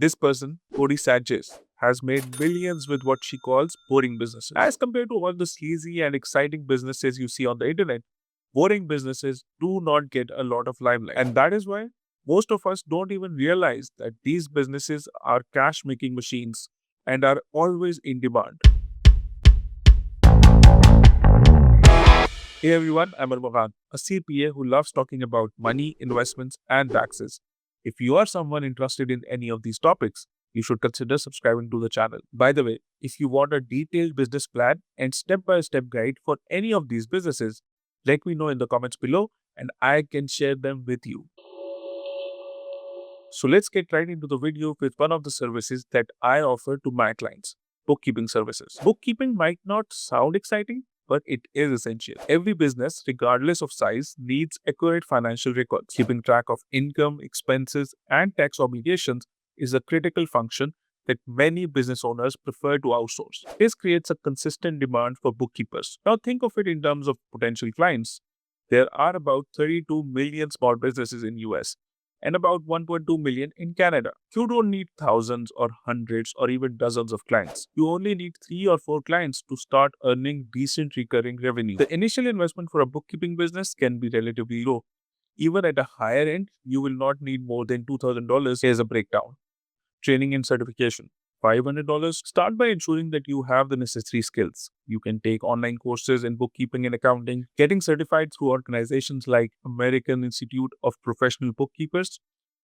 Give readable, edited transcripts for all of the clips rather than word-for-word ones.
This person, Cody Sanchez, has made millions with what she calls boring businesses. As compared to all the sleazy and exciting businesses you see on the internet, boring businesses do not get a lot of limelight. And that is why most of us don't even realize that these businesses are cash making machines and are always in demand. Hey everyone, I'm Armahan, a CPA who loves talking about money, investments, and taxes. If you are someone interested in any of these topics, you should consider subscribing to the channel. By the way, if you want a detailed business plan and step-by-step guide for any of these businesses, let me know in the comments below and I can share them with you. So let's get right into the video with one of the services that I offer to my clients, bookkeeping services. Bookkeeping might not sound exciting, but it is essential. Every business, regardless of size, needs accurate financial records. Keeping track of income, expenses, and tax obligations is a critical function that many business owners prefer to outsource. This creates a consistent demand for bookkeepers. Now think of it in terms of potential clients. There are about 32 million small businesses in US and about 1.2 million in Canada. You don't need thousands or hundreds or even dozens of clients. You only need 3 or 4 clients to start earning decent recurring revenue. The initial investment for a bookkeeping business can be relatively low. Even at a higher end, you will not need more than $2,000. Here's a breakdown. Training and certification. $500. Start by ensuring that you have the necessary skills. You can take online courses in bookkeeping and accounting, getting certified through organizations like American Institute of Professional Bookkeepers,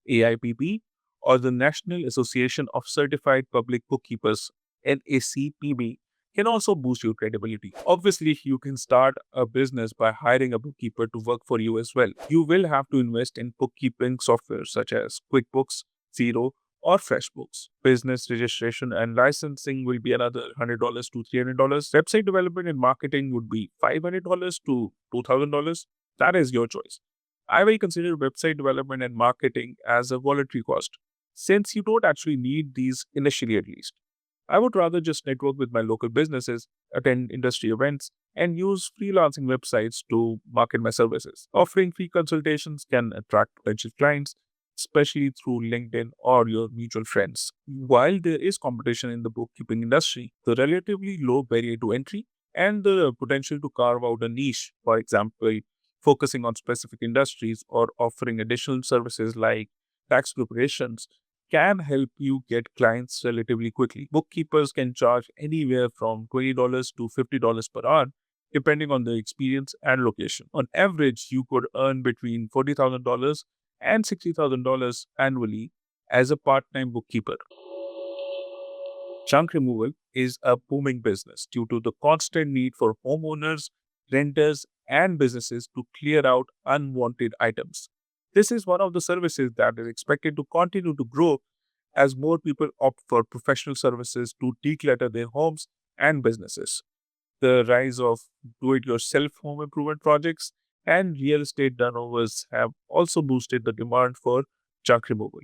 AIPB, or the National Association of Certified Public Bookkeepers, NACPB, can also boost your credibility. Obviously, you can start a business by hiring a bookkeeper to work for you as well. You will have to invest in bookkeeping software such as QuickBooks, Xero, or FreshBooks. Business registration and licensing will be another $100 to $300. Website development and marketing would be $500 to $2,000. That is your choice. I will consider website development and marketing as a voluntary cost, since you don't actually need these initially at least. I would rather just network with my local businesses, attend industry events, and use freelancing websites to market my services. Offering free consultations can attract potential clients, especially through LinkedIn or your mutual friends. While there is competition in the bookkeeping industry, the relatively low barrier to entry and the potential to carve out a niche, for example, focusing on specific industries or offering additional services like tax preparations, can help you get clients relatively quickly. Bookkeepers can charge anywhere from $20 to $50 per hour, depending on the experience and location. On average, you could earn between $40,000 and $60,000 annually as a part-time bookkeeper. Junk removal is a booming business due to the constant need for homeowners, renters, and businesses to clear out unwanted items. This is one of the services that is expected to continue to grow as more people opt for professional services to declutter their homes and businesses. The rise of do-it-yourself home improvement projects and real estate turnovers have also boosted the demand for junk removal.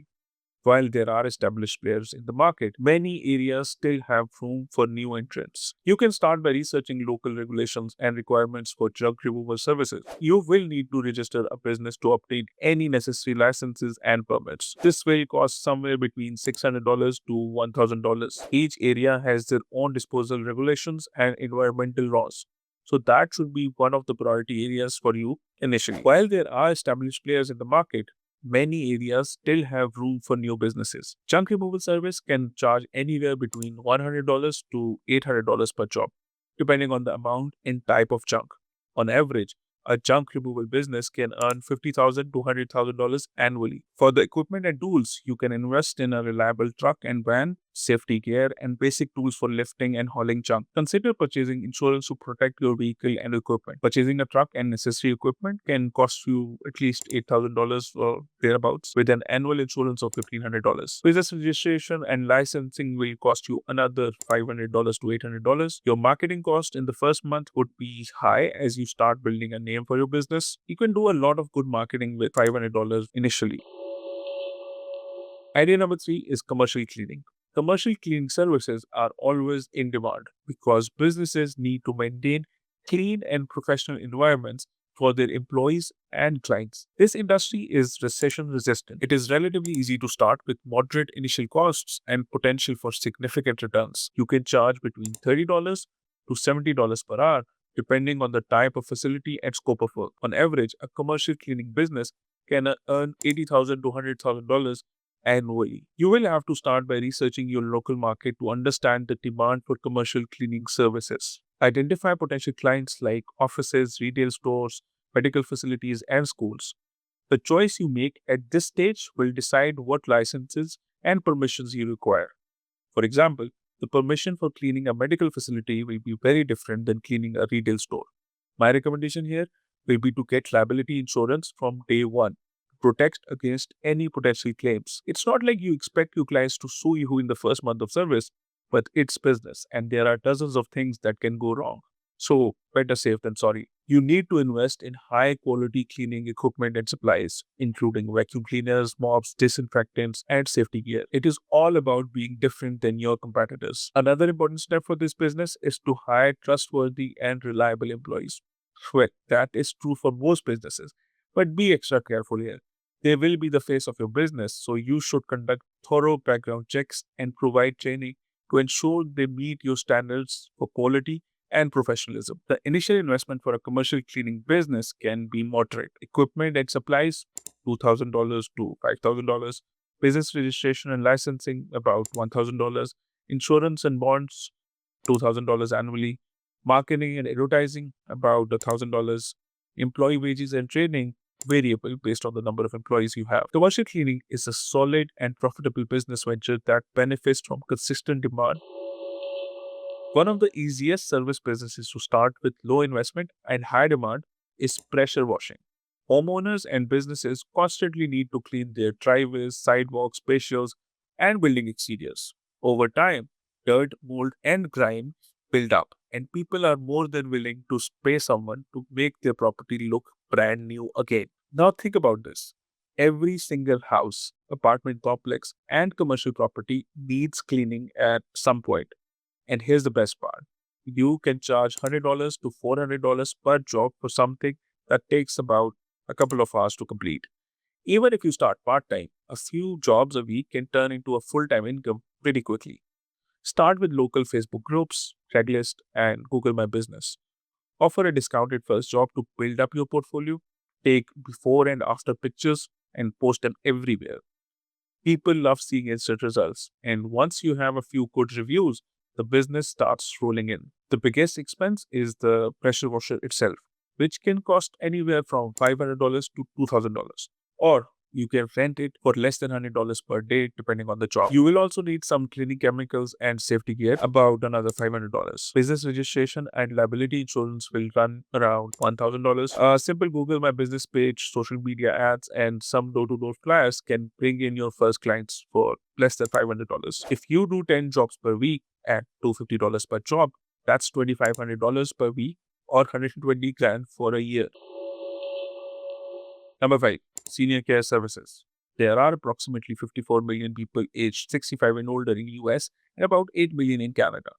While there are established players in the market, many areas still have room for new entrants. You can start by researching local regulations and requirements for junk removal services. You will need to register a business to obtain any necessary licenses and permits. This will cost somewhere between $600 to $1,000. Each area has their own disposal regulations and environmental laws, so that should be one of the priority areas for you initially. While there are established players in the market, many areas still have room for new businesses. Junk removal service can charge anywhere between $100 to $800 per job, depending on the amount and type of junk. On average, a junk removal business can earn $50,000 to $100,000 annually. For the equipment and tools, you can invest in a reliable truck and van, safety gear, and basic tools for lifting and hauling junk. Consider purchasing insurance to protect your vehicle and equipment. Purchasing a truck and necessary equipment can cost you at least $8,000 or thereabouts, with an annual insurance of $1,500. Business registration and licensing will cost you another $500 to $800. Your marketing cost in the first month would be high as you start building a name for your business. You can do a lot of good marketing with $500 initially. Idea number 3 is commercial cleaning. Commercial cleaning services are always in demand because businesses need to maintain clean and professional environments for their employees and clients. This industry is recession resistant. It is relatively easy to start with moderate initial costs and potential for significant returns. You can charge between $30 to $70 per hour, depending on the type of facility and scope of work. On average, a commercial cleaning business can earn $80,000 to $100,000 annually. You will have to start by researching your local market to understand the demand for commercial cleaning services. Identify potential clients like offices, retail stores, medical facilities, and schools. The choice you make at this stage will decide what licenses and permissions you require. For example, the permission for cleaning a medical facility will be very different than cleaning a retail store. My recommendation here will be to get liability insurance from day one to protect against any potential claims. It's not like you expect your clients to sue you in the first month of service, but it's business and there are dozens of things that can go wrong. So, better safe than sorry. You need to invest in high quality cleaning equipment and supplies, including vacuum cleaners, mops, disinfectants, and safety gear. It is all about being different than your competitors. Another important step for this business is to hire trustworthy and reliable employees. Well, that is true for most businesses, but be extra careful here. They will be the face of your business, so you should conduct thorough background checks and provide training to ensure they meet your standards for quality and professionalism. The initial investment for a commercial cleaning business can be moderate. Equipment and supplies, $2,000 to $5,000. Business registration and licensing, about $1,000. Insurance and bonds, $2,000 annually. Marketing and advertising, about $1,000. Employee wages and training, variable based on the number of employees you have. Commercial cleaning is a solid and profitable business venture that benefits from consistent demand. One of the easiest service businesses to start with low investment and high demand is pressure washing. Homeowners and businesses constantly need to clean their driveways, sidewalks, patios, and building exteriors. Over time, dirt, mold, and grime build up, and people are more than willing to pay someone to make their property look brand new again. Now, think about this. Every single house, apartment complex, and commercial property needs cleaning at some point. And here's the best part. You can charge $100 to $400 per job for something that takes about a couple of hours to complete. Even if you start part time, a few jobs a week can turn into a full time income pretty quickly. Start with local Facebook groups, Craigslist, and Google My Business. Offer a discounted first job to build up your portfolio. Take before and after pictures and post them everywhere. People love seeing instant results, and once you have a few good reviews, the business starts rolling in. The biggest expense is the pressure washer itself, which can cost anywhere from $500 to $2,000. Or you can rent it for less than $100 per day, depending on the job. You will also need some cleaning chemicals and safety gear, about another $500. Business registration and liability insurance will run around $1,000. A simple Google My Business page, social media ads, and some door-to-door flyers can bring in your first clients for less than $500. If you do 10 jobs per week at $250 per job, that's $2,500 per week or 120 grand for a year. Number 5. Senior care services. There are approximately 54 million people aged 65 and older in the US and about 8 million in Canada.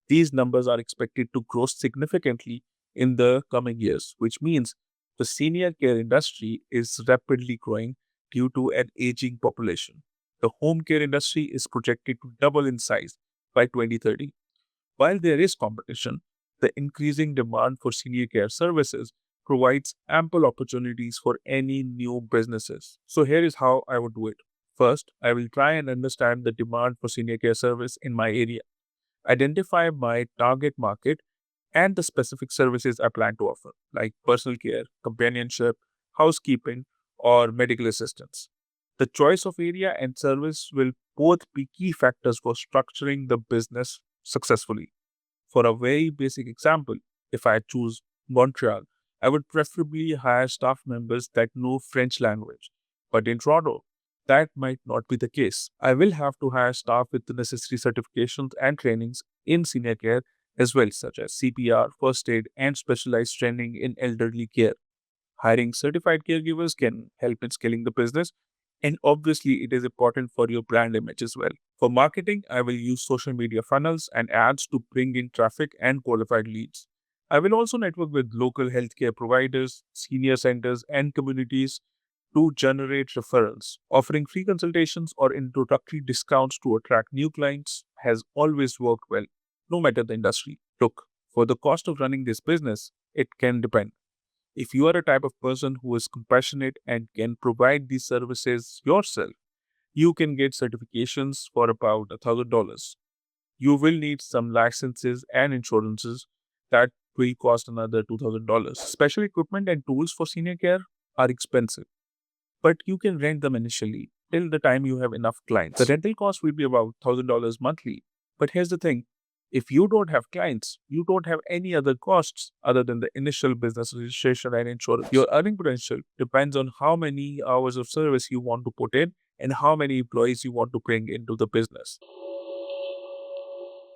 These numbers are expected to grow significantly in the coming years, which means the senior care industry is rapidly growing due to an aging population. The home care industry is projected to double in size by 2030. While there is competition, the increasing demand for senior care services provides ample opportunities for any new businesses. So here is how I would do it. First, I will try and understand the demand for senior care service in my area. Identify my target market and the specific services I plan to offer, like personal care, companionship, housekeeping, or medical assistance. The choice of area and service will both be key factors for structuring the business successfully. For a very basic example, if I choose Montreal, I would preferably hire staff members that know French language. But in Toronto, that might not be the case. I will have to hire staff with the necessary certifications and trainings in senior care as well, such as CPR, first aid, and specialized training in elderly care. Hiring certified caregivers can help in scaling the business, and obviously, it is important for your brand image as well. For marketing, I will use social media funnels and ads to bring in traffic and qualified leads. I will also network with local healthcare providers, senior centers, and communities to generate referrals. Offering free consultations or introductory discounts to attract new clients has always worked well, no matter the industry. Look, for the cost of running this business, it can depend. If you are a type of person who is compassionate and can provide these services yourself, you can get certifications for about $1,000. You will need some licenses and insurances that will cost another $2,000. Special equipment and tools for senior care are expensive, but you can rent them initially till the time you have enough clients. The rental cost will be about $1,000 monthly. But here's the thing, if you don't have clients, you don't have any other costs other than the initial business registration and insurance. Your earning potential depends on how many hours of service you want to put in and how many employees you want to bring into the business.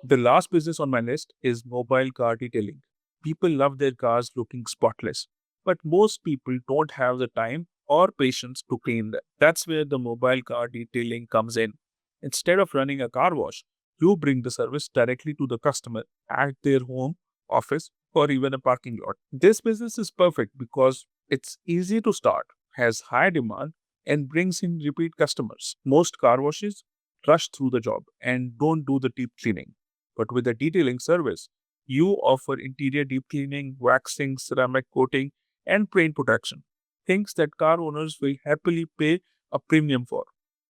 The last business on my list is mobile car detailing. People love their cars looking spotless, but most people don't have the time or patience to clean them. That's where the mobile car detailing comes in. Instead of running a car wash, you bring the service directly to the customer at their home, office, or even a parking lot. This business is perfect because it's easy to start, has high demand, and brings in repeat customers. Most car washes rush through the job and don't do the deep cleaning. But with a detailing service, you offer interior deep cleaning, waxing, ceramic coating, and paint protection. Things that car owners will happily pay a premium for.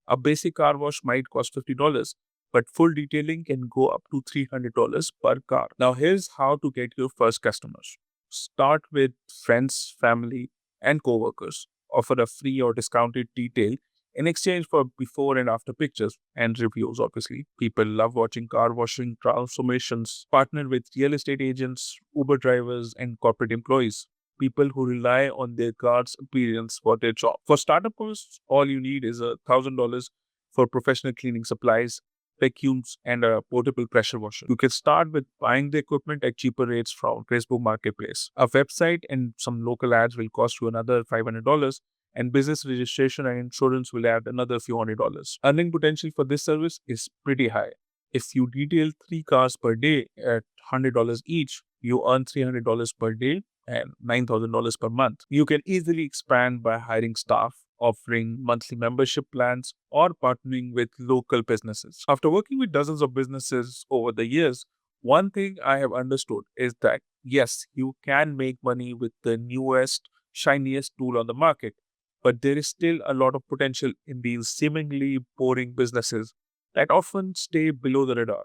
A basic car wash might cost $50, but full detailing can go up to $300 per car. Now, here's how to get your first customers. Start with friends, family, and coworkers. Offer a free or discounted detail in exchange for before and after pictures and reviews. Obviously, people love watching car washing transformations. Partner with real estate agents, Uber drivers, and corporate employees, people who rely on their car's appearance for their job. For startup costs, all you need is $1,000 for professional cleaning supplies, vacuums, and a portable pressure washer. You can start with buying the equipment at cheaper rates from Facebook Marketplace. A website and some local ads will cost you another $500, and business registration and insurance will add another few $100. Earning potential for this service is pretty high. If you detail 3 cars per day at $100 each, you earn $300 per day and $9,000 per month. You can easily expand by hiring staff, offering monthly membership plans, or partnering with local businesses. After working with dozens of businesses over the years, one thing I have understood is that yes, you can make money with the newest, shiniest tool on the market, but there is still a lot of potential in these seemingly boring businesses that often stay below the radar.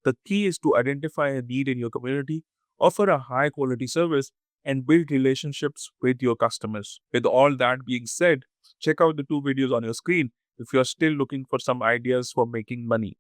The key is to identify a need in your community, offer a high quality service, and build relationships with your customers. With all that being said, check out the 2 videos on your screen if you're still looking for some ideas for making money.